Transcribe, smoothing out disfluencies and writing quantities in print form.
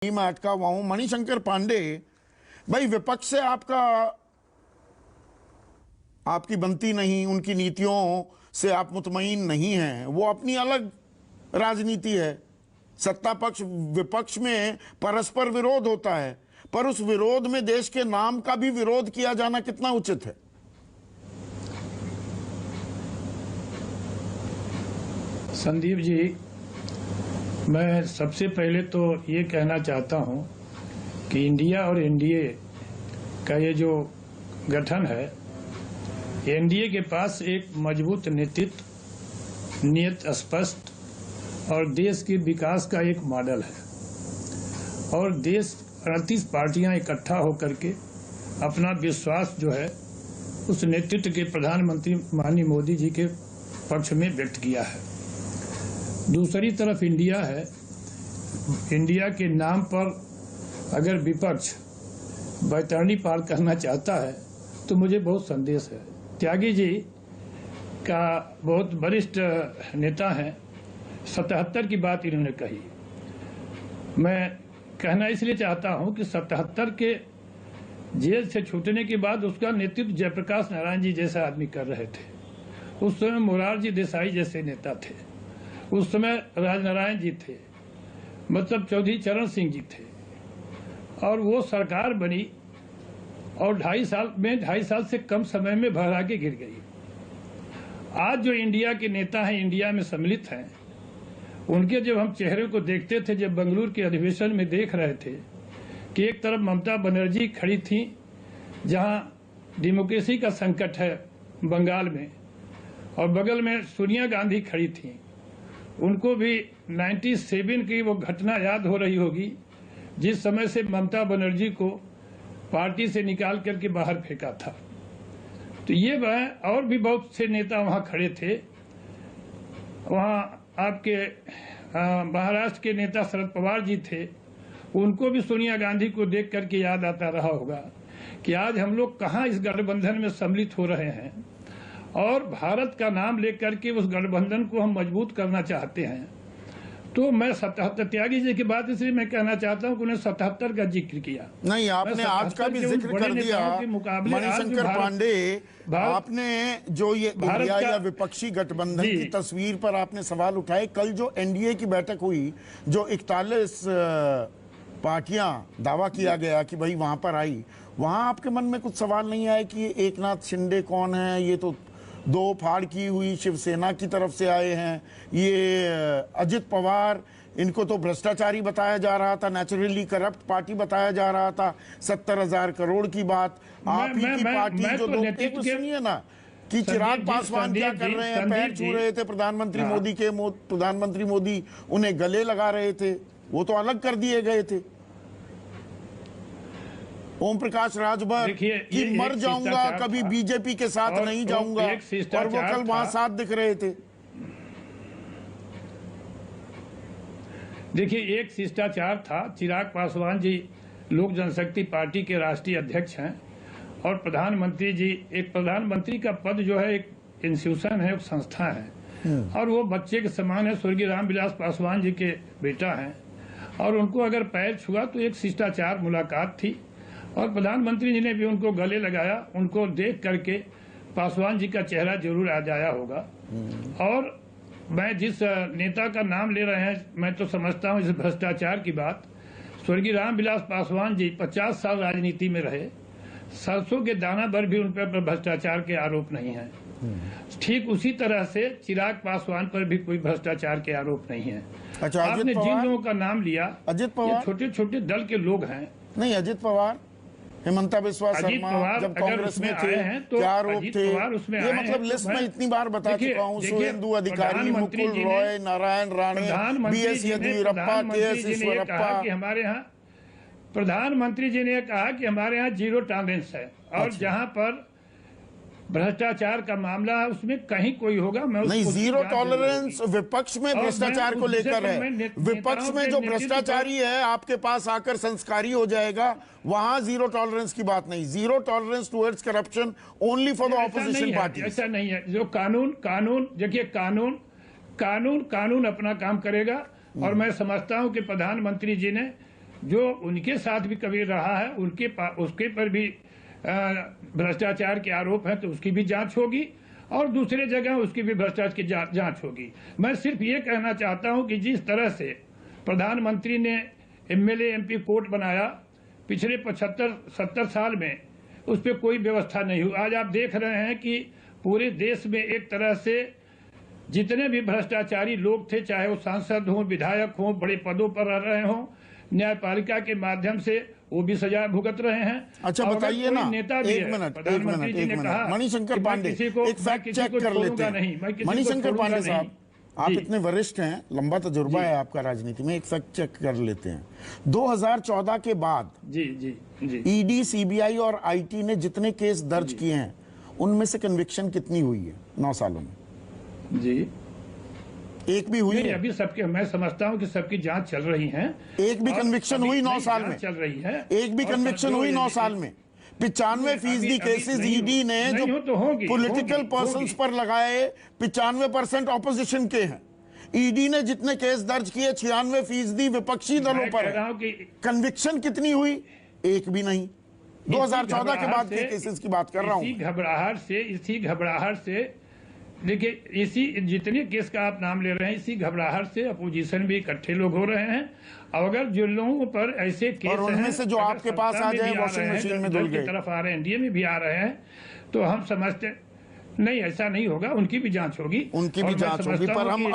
मैं अटका हुआ हूं। मणिशंकर पांडे, भाई विपक्ष से आपकी बनती नहीं, उनकी नीतियों से आप मुतमईन नहीं हैं। वो अपनी अलग राजनीति है। सत्ता पक्ष विपक्ष में परस्पर विरोध होता है, पर उस विरोध में देश के नाम का भी विरोध किया जाना कितना उचित है? संदीप जी, मैं सबसे पहले तो ये कहना चाहता हूँ कि इंडिया और एनडीए का ये जो गठन है, एनडीए के पास एक मजबूत नेतृत्व, नियत स्पष्ट और देश के विकास का एक मॉडल है। और देश 38 पार्टियां इकट्ठा होकर के अपना विश्वास जो है उस नेतृत्व के प्रधानमंत्री माननीय मोदी जी के पक्ष में व्यक्त किया है। दूसरी तरफ इंडिया है। इंडिया के नाम पर अगर विपक्ष बैतरणी पार करना चाहता है तो मुझे बहुत संदेश है। त्यागी जी का बहुत वरिष्ठ नेता हैं, 77 की बात इन्होंने कही। मैं कहना इसलिए चाहता हूं कि 77 के जेल से छूटने के बाद उसका नेतृत्व जयप्रकाश नारायण जी जैसा आदमी कर रहे थे। उस समय मोरारजी देसाई जैसे नेता थे। उस समय राजनारायण जी थे, मतलब चौधरी चरण सिंह जी थे, और वो सरकार बनी और 2.5 साल से कम समय में भरा के गिर गई। आज जो इंडिया के नेता हैं, इंडिया में सम्मिलित हैं, उनके जब हम चेहरे को देखते थे, जब बेंगलुरु के अधिवेशन में देख रहे थे कि एक तरफ ममता बनर्जी खड़ी थी जहां डेमोक्रेसी का संकट है बंगाल में, और बगल में सोनिया गांधी खड़ी थी। उनको भी 97 की वो घटना याद हो रही होगी जिस समय से ममता बनर्जी को पार्टी से निकाल करके बाहर फेंका था। तो ये वह और भी बहुत से नेता वहां खड़े थे। वहां आपके महाराष्ट्र के नेता शरद पवार जी थे। उनको भी सोनिया गांधी को देख करके याद आता रहा होगा कि आज हम लोग कहाँ इस गठबंधन में सम्मिलित हो रहे हैं, और भारत का नाम लेकर के उस गठबंधन को हम मजबूत करना चाहते हैं। तो मैं 77 त्यागी जी की बात इसलिए मैं कहना चाहता हूं कि उन्हें 77 का जिक्र किया। नहीं, आपने आज का भी जिक्र कर दिया। मणिशंकर पांडे, आपने जो ये इंडिया या विपक्षी गठबंधन की तस्वीर पर आपने सवाल उठाए। कल जो एनडीए की बैठक हुई, जो 41 पार्टियां दावा किया गया कि भाई वहां पर आई, वहां आपके मन में कुछ सवाल नहीं आए कि एक नाथ शिंदे कौन है? ये तो दो फाड़ की हुई शिवसेना की तरफ से आए हैं। ये अजित पवार, इनको तो भ्रष्टाचारी बताया जा रहा था, नेचुरली करप्ट पार्टी बताया जा रहा था। 70,000 करोड़ की बात आप ही की पार्टी जो तो सुनिए ना कि चिराग पासवान क्या कर रहे हैं, पैर छू रहे थे प्रधानमंत्री मोदी के। प्रधानमंत्री मोदी उन्हें गले लगा रहे थे, वो तो अलग कर दिए गए थे। ओम प्रकाश राजभर कि मर जाऊंगा, कभी बीजेपी के साथ नहीं जाऊंगा, और वो कल वहां साथ दिख रहे थे। देखिए, एक शिष्टाचार था। चिराग पासवान जी लोक जनशक्ति पार्टी के राष्ट्रीय अध्यक्ष हैं, और प्रधानमंत्री जी, एक प्रधानमंत्री का पद जो है एक इंस्टीट्यूशन है, एक संस्था है, और वो बच्चे के समान है। स्वर्गीय रामविलास पासवान जी के बेटा हैं, और उनको अगर पैर छुआ तो एक शिष्टाचार मुलाकात थी, और प्रधानमंत्री जी ने भी उनको गले लगाया। उनको देख करके पासवान जी का चेहरा जरूर आ जाया होगा। और मैं जिस नेता का नाम ले रहे हैं, मैं तो समझता हूं इस भ्रष्टाचार की बात, स्वर्गीय रामविलास पासवान जी 50 साल राजनीति में रहे, सरसों के दाना भर भी उन पर भ्रष्टाचार के आरोप नहीं है। ठीक उसी तरह से चिराग पासवान पर भी कोई भ्रष्टाचार के आरोप नहीं है। अच्छा, आपने जिन लोगों का नाम लिया, अजित पवार छोटे छोटे दल के लोग हैं। नहीं, अजित पवार, हिमंता बिस्वा शर्मा जब कांग्रेस में थे, क्या आरोप थे? ये मतलब लिस्ट में इतनी बार बता चुका हूँ। सुवेंदु अधिकारी, मुकुल रॉय, नारायण राणे, बीएस येदियुरप्पा, केएस ईश्वरप्पा। हमारे यहाँ प्रधानमंत्री जी ने कहा कि हमारे यहाँ 0 टॉलरेंस है, और जहाँ पर भ्रष्टाचार का मामला है उसमें कहीं कोई होगा, मैं नहीं, 0 टॉलरेंस विपक्ष में भ्रष्टाचार को लेकर है। विपक्ष में जो भ्रष्टाचारी है आपके पास आकर संस्कारी हो जाएगा, वहां 0 टॉलरेंस की बात नहीं। 0 tolerance towards corruption only for the opposition party. ऐसा नहीं है। जो कानून देखिए, कानून अपना काम करेगा, और मैं समझता हूं कि प्रधानमंत्री जी ने जो उनके साथ भी कभी रहा है उसके पर भी भ्रष्टाचार के आरोप हैं, तो उसकी भी जांच होगी और दूसरे जगह उसकी भी भ्रष्टाचार की जांच होगी। मैं सिर्फ ये कहना चाहता हूं कि जिस तरह से प्रधानमंत्री ने एमएलए एमपी कोर्ट बनाया, पिछले 75-70 साल में उस पर कोई व्यवस्था नहीं हुई। आज आप देख रहे हैं कि पूरे देश में एक तरह से जितने भी भ्रष्टाचारी लोग थे, चाहे वो सांसद हों, विधायक हों, बड़े पदों पर रह रहे हों, न्यायपालिका के माध्यम से वो भी सजा भुगत रहे हैं। अच्छा बताइए ना, नेता भी एक मिनट मणिशंकर पांडे, एक फैक्ट चेक कर लेते हैं। मणिशंकर पांडे साहब, आप इतने वरिष्ठ हैं, लंबा तजुर्बा है आपका राजनीति में, एक फैक्ट चेक कर लेते हैं। 2014 के बाद ईडी, सीबीआई और आईटी ने जितने केस दर्ज किए हैं, उनमें से कन्विक्शन कितनी हुई है 9 सालों में? जी, एक भी हुई है? अभी सबके, मैं समझता हूं कि सबकी जांच चल रही है। एक भी कन्विक्शन हुई 9 साल में? चल रही है। एक भी कन्विक्शन हुई 9 साल में? 95% केसेस ईडी ने जो पॉलिटिकल पर्संस पर लगाए, 95% ऑपोजिशन के हैं। ईडी ने जितने केस दर्ज किए, 96% विपक्षी दलों पर है। कन्विक्शन कितनी हुई? एक भी नहीं। 2014 के बाद के केसेस की बात कर रहा हूं। इसी घबराहट से देखिए, इसी जितने केस का आप नाम ले रहे हैं, इसी घबराहट से अपोजिशन भी इकट्ठे लोग हो रहे हैं। और अगर जो लोगों पर ऐसे केस और उनमें से जो आपके पास आ जाए वॉशिंग मशीन में धुल गए, की तरफ आ रहे हैं, एनडीए में भी आ रहे हैं, तो हम समझते नहीं, ऐसा नहीं होगा, उनकी भी जांच होगी। उनकी भी जांच होगी, पर हम